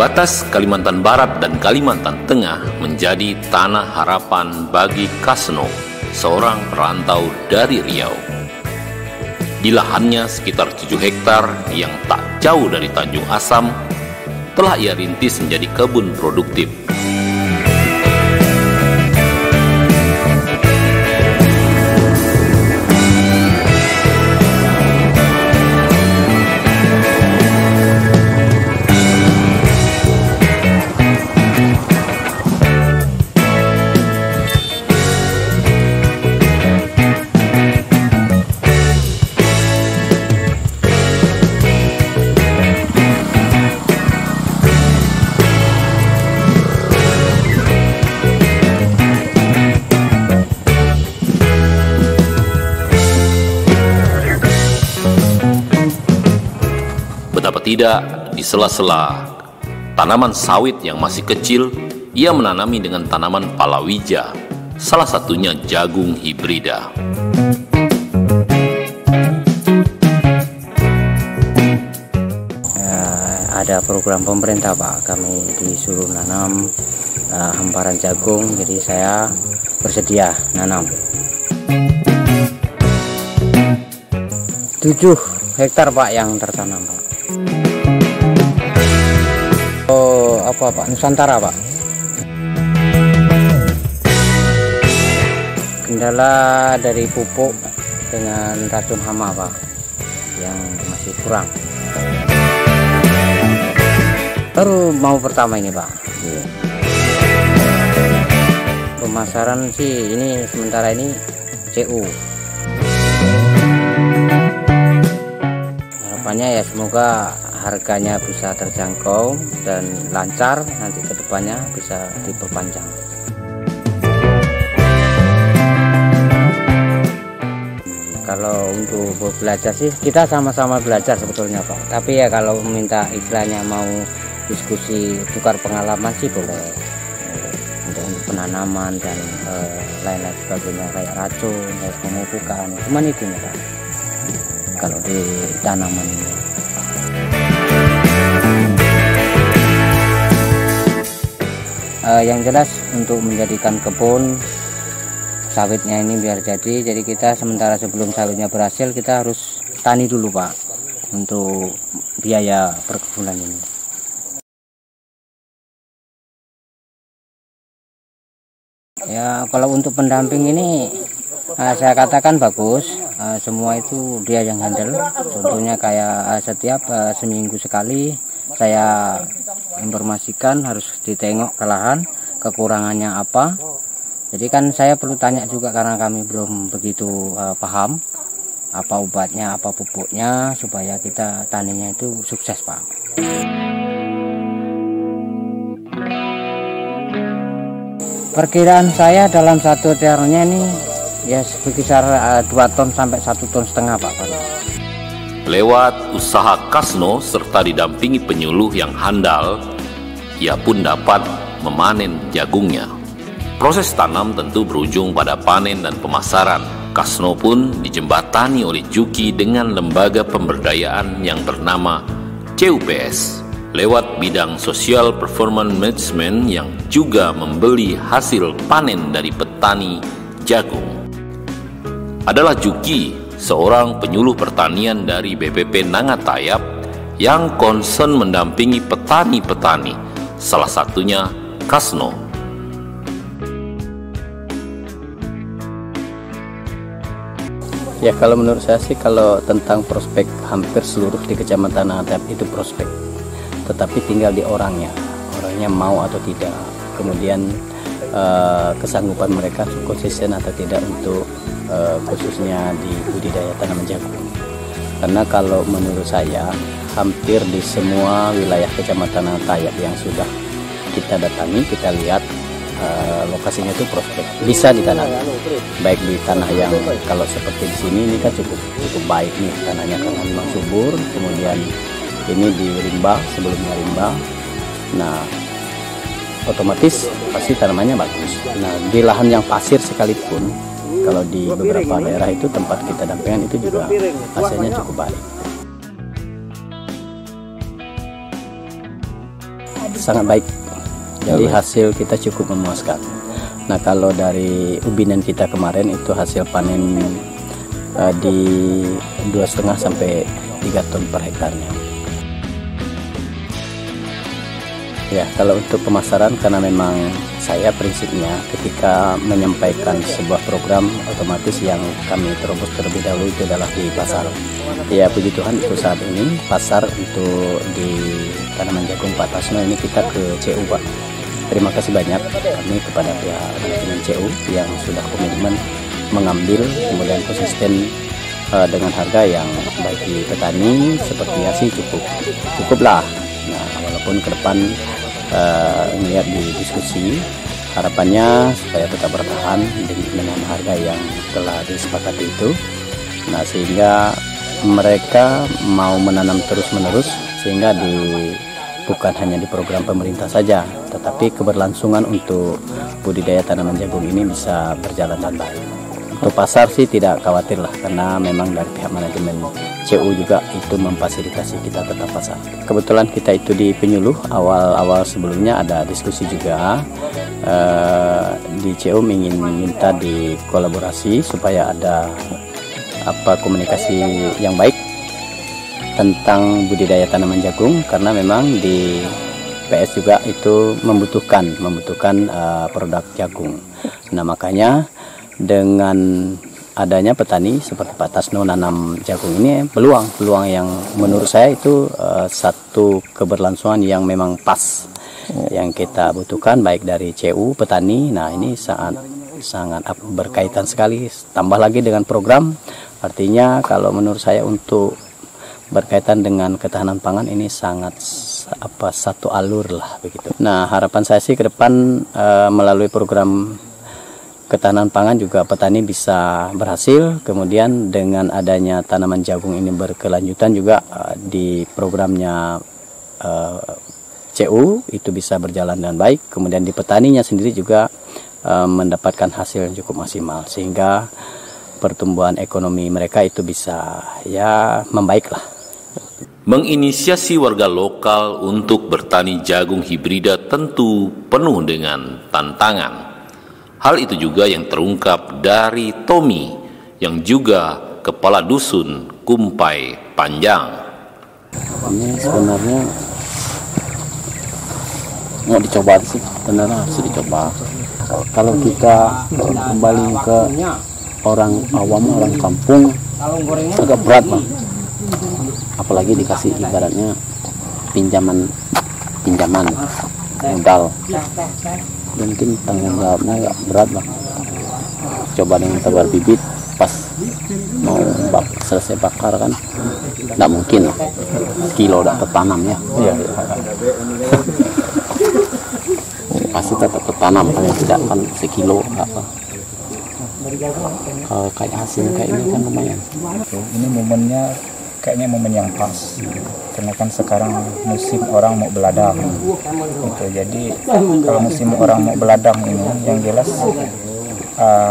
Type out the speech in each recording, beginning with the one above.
Batas Kalimantan Barat dan Kalimantan Tengah menjadi tanah harapan bagi Kasno, seorang perantau dari Riau. Di lahannya sekitar 7 hektar yang tak jauh dari Tanjung Asam, telah ia rintis menjadi kebun produktif. Betapa tidak, di sela-sela tanaman sawit yang masih kecil, ia menanami dengan tanaman palawija, salah satunya jagung hibrida. Ada program pemerintah Pak, kami disuruh nanam hamparan jagung, jadi saya bersedia nanam. 7 hektar Pak yang tertanam Pak. Oh, apa Pak? Nusantara Pak. Kendala dari pupuk dengan racun hama Pak, yang masih kurang. Baru mau pertama ini Pak. Pemasaran sih ini sementara ini CU. Harapannya ya semoga harganya bisa terjangkau dan lancar, nanti kedepannya bisa diperpanjang. Kalau untuk belajar sih kita sama-sama belajar sebetulnya Pak, tapi ya kalau minta istilahnya mau diskusi tukar pengalaman sih boleh, untuk penanaman dan lain-lain sebagainya kayak racun, kayak pemupukan, cuman itu nih Pak kalau di tanaman ini. Yang jelas untuk menjadikan kebun sawitnya ini biar jadi kita sementara sebelum sawitnya berhasil kita harus tani dulu Pak untuk biaya perkebunan ini. Ya kalau untuk pendamping ini saya katakan bagus, semua itu dia yang handle. Contohnya kayak setiap seminggu sekali saya informasikan harus ditengok ke lahan kekurangannya apa. Jadi kan saya perlu tanya juga karena kami belum begitu paham apa obatnya, apa pupuknya, supaya kita taninya itu sukses Pak. Perkiraan saya dalam 1 hektarnya ini ya sekitar 2 ton sampai 1,5 ton Pak. Lewat usaha Kasno serta didampingi penyuluh yang handal, ia pun dapat memanen jagungnya. Proses tanam tentu berujung pada panen dan pemasaran. Kasno pun dijembatani oleh Juki dengan lembaga pemberdayaan yang bernama CUPS lewat bidang Social Performance Management yang juga membeli hasil panen dari petani jagung. Adalah Juki, seorang penyuluh pertanian dari BPP Nangatayab yang konsen mendampingi petani-petani, salah satunya Kasno. Ya kalau menurut saya sih kalau tentang prospek hampir seluruh di Kecamatan Nangatayab itu prospek, tetapi tinggal di orangnya mau atau tidak, kemudian kesanggupan mereka konsisten atau tidak untuk khususnya di budidaya tanaman jagung. Karena kalau menurut saya hampir di semua wilayah Kecamatan Nangatayab yang sudah kita datangi, kita lihat lokasinya itu prospek, bisa ditanam, baik di tanah yang kalau seperti di sini ini kan cukup baik nih tanahnya karena memang subur, kemudian ini di rimba, sebelumnya rimba, nah otomatis pasti tanamannya bagus. Nah di lahan yang pasir sekalipun, kalau di beberapa daerah itu tempat kita dampingan itu juga hasilnya cukup baik. sangat baik. Jadi hasil kita cukup memuaskan. Nah kalau dari ubinan kita kemarin itu hasil panen di 2,5 sampai 3 ton per hektarnya. Ya, kalau untuk pemasaran, karena memang saya prinsipnya ketika menyampaikan sebuah program, otomatis yang kami terobos terlebih dahulu itu adalah di pasar. Ya puji Tuhan untuk saat ini pasar untuk di tanaman jagung Pak Tasno ini kita ke CU Pak. Terima kasih banyak kami kepada pihak manajemen CU yang sudah komitmen mengambil, kemudian konsisten dengan harga yang bagi petani sepertinya sih cukuplah. Nah walaupun ke depan melihat di diskusi, harapannya supaya tetap bertahan dengan harga yang telah disepakati itu. Nah sehingga mereka mau menanam terus-menerus, sehingga bukan hanya di program pemerintah saja, tetapi keberlangsungan untuk budidaya tanaman jagung ini bisa berjalan dengan baik. Untuk pasar sih tidak khawatir lah, karena memang dari pihak manajemen CU juga itu memfasilitasi kita tetap pasar. Kebetulan kita itu di penyuluh, awal-awal sebelumnya ada diskusi juga, di CU ingin minta dikolaborasi supaya ada komunikasi yang baik tentang budidaya tanaman jagung, karena memang di PS juga itu membutuhkan produk jagung. Nah makanya dengan adanya petani seperti Pak Tasno nanam jagung ini, peluang yang menurut saya itu satu keberlangsungan yang memang pas yang kita butuhkan, baik dari CU petani. Nah ini sangat berkaitan sekali, tambah lagi dengan program. Artinya kalau menurut saya untuk berkaitan dengan ketahanan pangan ini sangat satu alur lah begitu. Nah harapan saya sih ke depan melalui program ketahanan pangan juga petani bisa berhasil, kemudian dengan adanya tanaman jagung ini berkelanjutan juga di programnya CU itu bisa berjalan dengan baik, kemudian di petaninya sendiri juga mendapatkan hasil yang cukup maksimal, sehingga pertumbuhan ekonomi mereka itu bisa membaik lah. Menginisiasi warga lokal untuk bertani jagung hibrida tentu penuh dengan tantangan. Hal itu juga yang terungkap dari Tommy yang juga kepala dusun Kumpai Panjang. Ini sebenarnya mau dicoba sih, benar harus dicoba. Kalau kita kembali ke orang awam, orang kampung, agak berat Bang. Apalagi dikasih ibaratnya pinjaman modal, mungkin tanggung jawabnya agak berat Bang. Coba dengan tebar bibit, pas mau selesai bakar kan nggak mungkin lah, kilo udah tertanam ya. Pasti tetap tertanam, paling tidak kan sekilo apa. Kalau kayak hasil kayak ini kan lumayan. Ini momennya kayaknya momen yang pas, karena kan sekarang musim orang mau beladang gitu. Jadi kalau musim orang mau beladang ini, yang jelas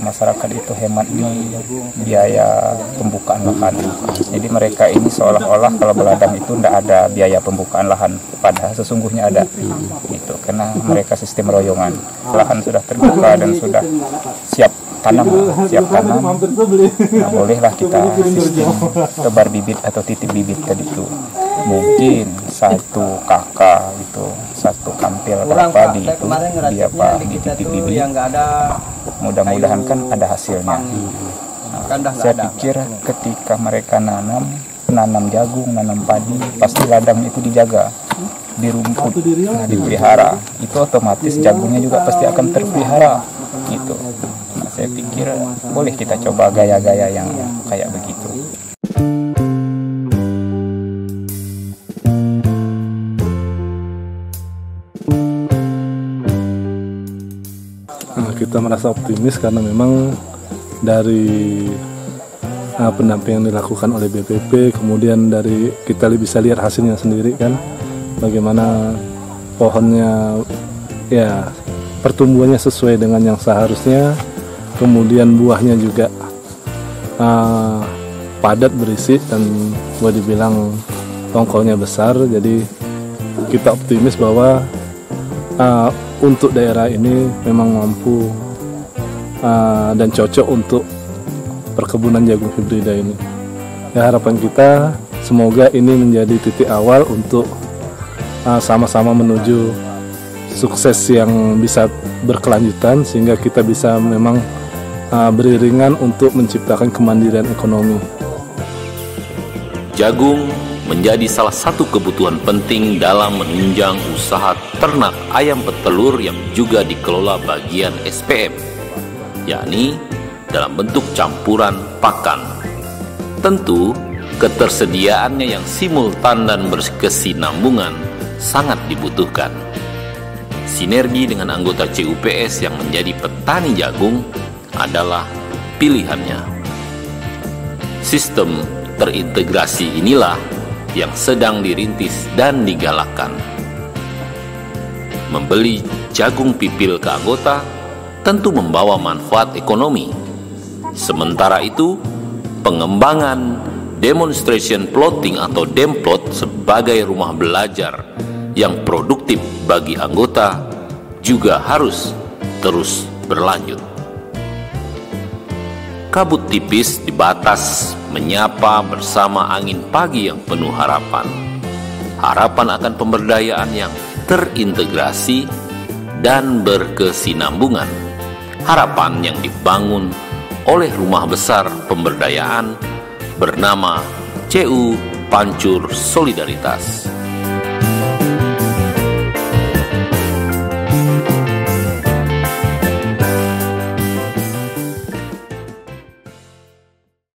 masyarakat itu hemat di biaya pembukaan lahan. Jadi mereka ini seolah-olah kalau beladang itu tidak ada biaya pembukaan lahan, padahal sesungguhnya ada gitu, karena mereka sistem royongan. Lahan sudah terbuka dan sudah siap tanam, nah bolehlah kita sistem tebar bibit atau titip bibit tadi itu. Mungkin satu kakak itu, satu kampil padi itu dia dititip bibit, mudah-mudahan kan ada hasilnya. Nah, saya pikir ketika mereka nanam jagung, nanam padi, pasti ladang itu dijaga, dirumput, dipelihara, itu otomatis jagungnya juga pasti akan terpelihara gitu. Nah, saya pikir boleh kita coba gaya-gaya yang kayak begitu. Nah, kita merasa optimis karena memang dari pendampingan yang dilakukan oleh BPP, kemudian dari kita bisa lihat hasilnya sendiri kan, bagaimana pohonnya pertumbuhannya sesuai dengan yang seharusnya, kemudian buahnya juga padat berisi dan boleh dibilang tongkolnya besar. Jadi kita optimis bahwa untuk daerah ini memang mampu dan cocok untuk perkebunan jagung hibrida ini. Ya, harapan kita semoga ini menjadi titik awal untuk sama-sama menuju sukses yang bisa berkelanjutan, sehingga kita bisa memang beriringan untuk menciptakan kemandirian ekonomi. Jagung menjadi salah satu kebutuhan penting dalam menunjang usaha ternak ayam petelur yang juga dikelola bagian SPM, yakni dalam bentuk campuran pakan. Tentu, ketersediaannya yang simultan dan berkesinambungan sangat dibutuhkan. Sinergi dengan anggota CUPS yang menjadi petani jagung adalah pilihannya. Sistem terintegrasi inilah yang sedang dirintis dan digalakkan. Membeli jagung pipil ke anggota tentu membawa manfaat ekonomi. Sementara itu, pengembangan demonstration plotting atau demplot sebagai rumah belajar yang produktif bagi anggota juga harus terus berlanjut. Kabut tipis di batas menyapa bersama angin pagi yang penuh harapan. Harapan akan pemberdayaan yang terintegrasi dan berkesinambungan. Harapan yang dibangun oleh rumah besar pemberdayaan bernama CU Pancur Solidaritas.